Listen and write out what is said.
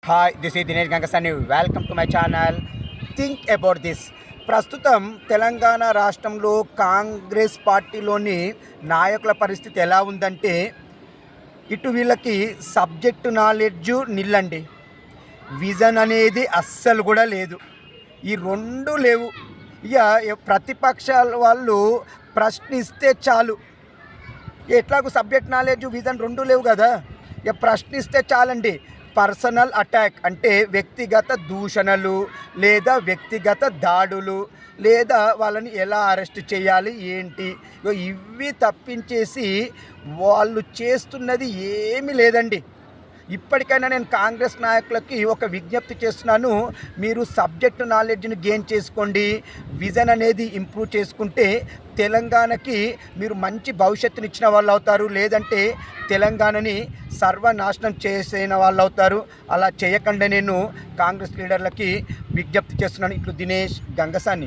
Hi this ఈ Dinesh Gangasani welcome to my channel think about this. ప్రస్తుతం తెలంగాణ రాష్ట్రంలో కాంగ్రెస్ పార్టీలోని నాయకుల పరిస్థితి ఎలా ఉందంటే, ఇటు వీళ్ళకి సబ్జెక్టు నాలెడ్జు నిల్లండి, విజన్ అనేది అస్సలు కూడా లేదు. ఈ రెండు లేవు. ఇక ప్రతిపక్షాల వాళ్ళు ప్రశ్నిస్తే చాలు, ఎట్లాగూ సబ్జెక్ట్ నాలెడ్జ్ విజన్ రెండు లేవు కదా, ఇక ప్రశ్నిస్తే చాలండి. పర్సనల్ అటాక్ అంటే వ్యక్తిగత దూషణలు లేదా వ్యక్తిగత దాడులు లేదా వాళ్ళని ఎలా అరెస్ట్ చేయాలి ఏంటి, ఇవి తప్పించేసి వాళ్ళు చేస్తున్నది ఏమీ లేదండి. ఇప్పటికైనా నేను కాంగ్రెస్ నాయకులకి ఒక విజ్ఞప్తి చేస్తున్నాను, మీరు సబ్జెక్టు నాలెడ్జ్ని గెయిన్ చేసుకోండి, విజన్ అనేది ఇంప్రూవ్ చేసుకుంటే తెలంగాణకి మీరు మంచి భవిష్యత్తుని ఇచ్చిన వాళ్ళు అవుతారు, లేదంటే తెలంగాణని సర్వనాశనం చేసిన వాళ్ళు అవుతారు. అలా చేయకుండా నేను కాంగ్రెస్ లీడర్లకి విజ్ఞప్తి చేస్తున్నాను. ఇట్లు దినేష్ గంగసాని.